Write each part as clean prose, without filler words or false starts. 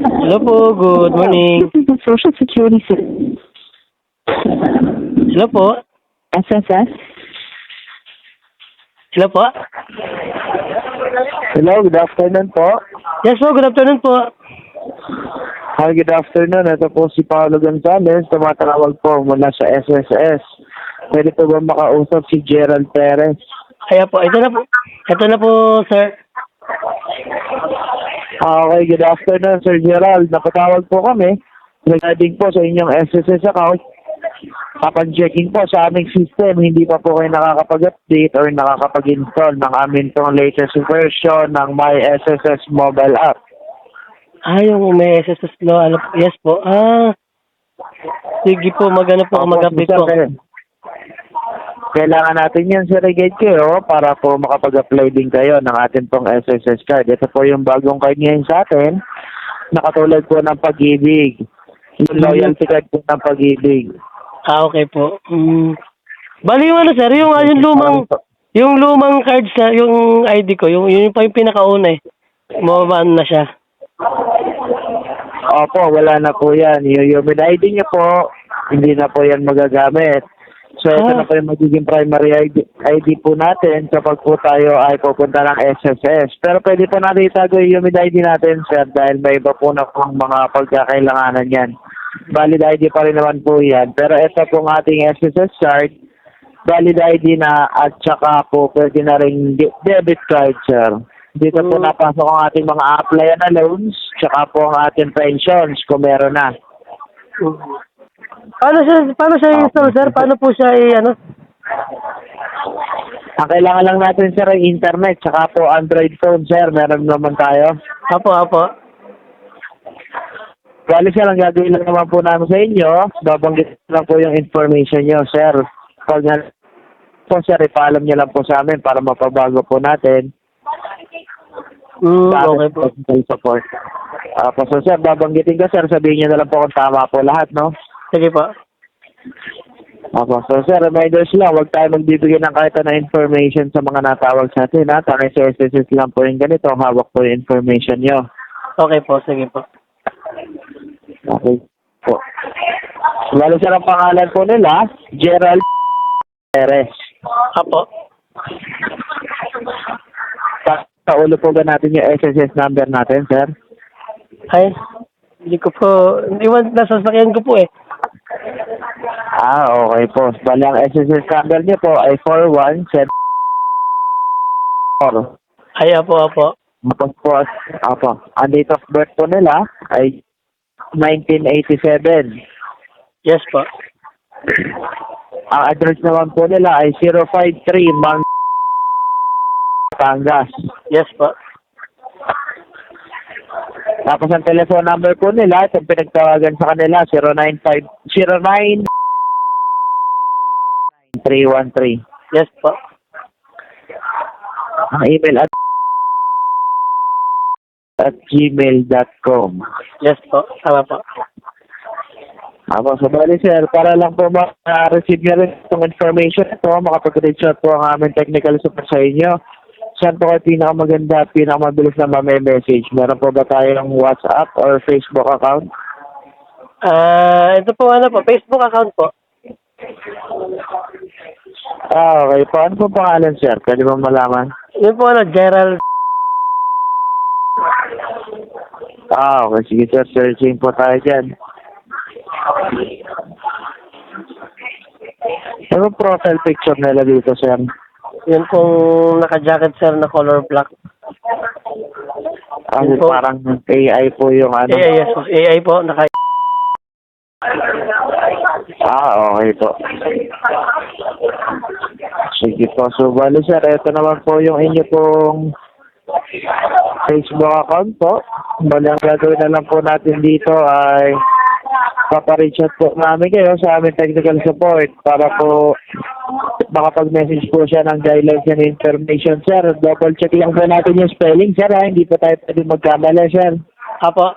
Hello po, good morning. This is the Social Security System. Hello po. SSS. Hello po. Hello, good afternoon po. Yes po, good afternoon po. Hi, good afternoon. Ito po si Paolo Gonzalez. Tumatawag po mula sa SSS. Pwede po ba makausap si Gerald Perez? Kaya po, ito na po. Ito na po, sir. Okay, good afternoon, Sir Gerald. Napatawag po kami regarding po sa inyong SSS account. Upon checking po sa aming system, hindi pa po kayo nakakapag-update or nakakapag-install ng aming pong latest version ng My SSS mobile app. Yung may SSS lo, yes po. Sige po, magano po, mag-update po. Kailangan natin yan, Sir Rigate, kayo para po makapag-apply din kayo ng ating pong SSS card. Ito po yung bagong card ngayon sa atin, nakatulad po ng Pag-ibig. Yung loyalty card po ng Pag-ibig. Okay po. Bali yung ano, sir, yung lumang card sa, yung ID ko, yun pa yung pinakauna eh. Mababaan na siya. Opo, wala na po yan. Yung ID niyo po, hindi na po yan magagamit. So, ito na po yung magiging primary ID po natin kapag po tayo ay pupunta ng SSS. Pero pwede po natin itago yung ID natin, sir, dahil may iba po na pong mga pagkakailanganan yan. Valid ID pa rin naman po yan. Pero ito pong ating SSS card, valid ID na at saka po pwede na rin debit card, sir. Dito po napasok ang ating mga applyan na loans, saka po ang ating pensions kung meron na. Paano siya i-install, sir? Paano po siya Ang kailangan lang natin, sir, ay internet, saka po Android phone, sir. Meron naman tayo. Apo. Bali, sir, ang gagawin lang naman po namin sa inyo, babanggit lang po yung information nyo, sir. Pag po, sir, ipaalam nyo lang po sa amin para mapabago po natin. Okay po. Support. So, sir, babanggitin ko, sir. Sabihin nyo na lang po kung tama po lahat, no? Sige po. So, sir, reminders lang, huwag tayo magbibigay ng kahit na information sa mga natawag sa atin, ha? Tangay sa SSS lang po yung ganito, hawak po yung information nyo. Okay po, sige po. Okay po. Lalo, sir, ang pangalan po nila, Gerald Perez. Apo. Sa ulo po ba natin yung SSS number natin, sir? Ay, hindi nasa sasakyan ko po eh. Okay po. Bali, ang SSS number niyo po ay 4174. Ay, apo. Apo. Ang date of birth po nila ay 1987. Yes po. Ang address naman po nila ay 053 Batangas. Yes po. Tapos ang telephone number po nila, itong pinagtawagan sa kanila, 09 Yes po. Ang email at gmail.com. Yes po. Tama po. So bali, sir, para lang po ma-receive nyo rin itong information ito, makapag-reach out po ang aming technical support sa inyo. Saan po kayo pinakamaganda at pinakamabilis na message? Meron po ba tayong WhatsApp or Facebook account? Ito po, Facebook account po. Okay po. Ano po pangalan, sir? Pwede ba malaman? Yun po, Gerald. Okay. Sige, sir. Searching po tayo dyan. Ano profile picture nila dito, sir? Yun pong naka-jacket, sir, na color black. Yun po. Parang AI po yung ano. AI, yes po. AI po, Okay po. Sige po. So, bali, sir, ito naman po yung inyo pong Facebook account po. Bali, ang gagawin na lang po natin dito ay papareach out po namin kayo sa aming technical support para po makapag-message po siya ng guidelines and information, sir. Double check lang po natin yung spelling, sir, ha? Hindi po tayo pwede magkamali, sir. Apo.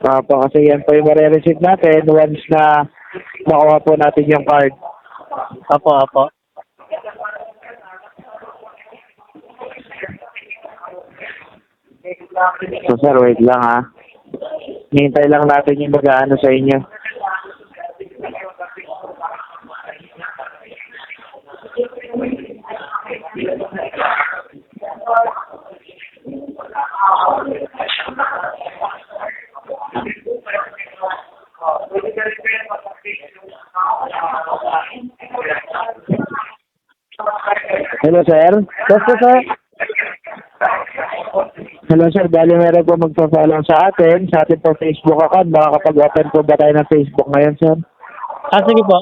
Kasi yan po yung marireceive natin once na makuha po natin yung card. Apo. So sir, wait lang ha. Hintay lang natin yung mag-ano sa inyo. Hello sir? Yes po, sir. Hello sir, bali meron po magpa-follow sa atin po Facebook account. Makakapag-open po ba tayo ng Facebook ngayon sir? Sige po.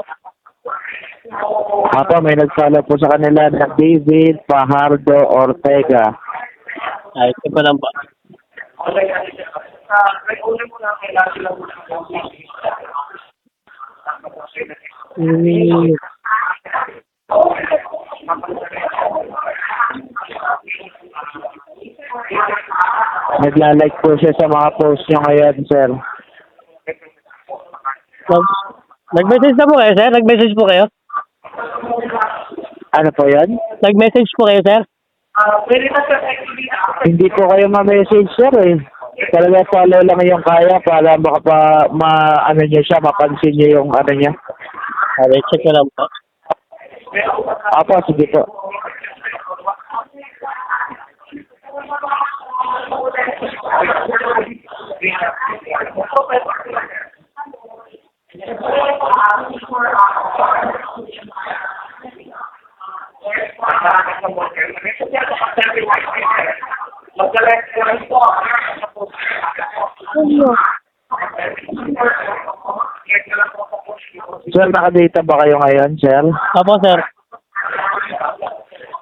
Apo, may nag-follow po sa kanila na David Fajardo Ortega. Ay, ito pa lang po. Nagla-like po siya sa mga post niyo ngayon sir. Nag-message na po kayo, sir? Nag-message po kayo? Ano po yan? Nag-message po kayo, sir? Hindi po kayo ma-message sir eh. Talaga follow lang yung kaya para ano niya siya, mapansin niya yung ano niya. Okay, check ko lang po. Apo, sige po. Sir, nakadata ba kayo ngayon, sir? Opo, sir.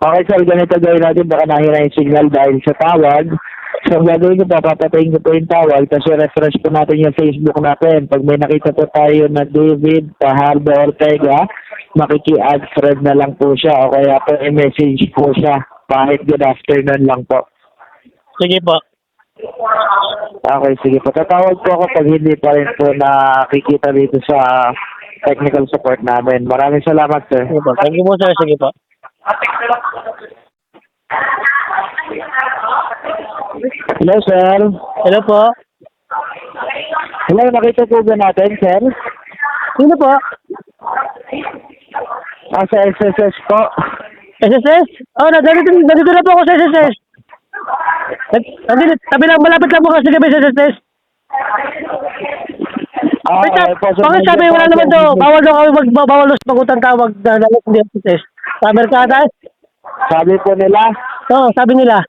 Okay, sir, ganito gawin natin. Baka nahina yung signal dahil sa tawag. So, ang gagawin ko po, papatayin ko po yung tawag kasi refresh po natin yung Facebook natin. Pag may nakita po tayo na David Fajardo Ortega, makiki-add friend na lang po siya o kaya po i-message po siya. Kahit good afternoon lang po. Sige po. Okay, sige po. Tatawag po ako pag hindi pa rin po nakikita dito sa technical support namin. Maraming salamat, sir. Sige po. Thank you po, sir. Sige po. Hello, sir. Hello po. Hello, nakita po ba natin, sir? Sino po? Sa SSS po. SSS? Oh, nandito na po ako sa SSS. Tabi lang, malapit lang po kasi kami sa SSS. Wait, bakit sabi wala naman daw, bawal daw kami bawal daw pag-utang tawag na lalaki hindi SSS. Sa Merkata? Sabi po nila, Oo, sabi nila.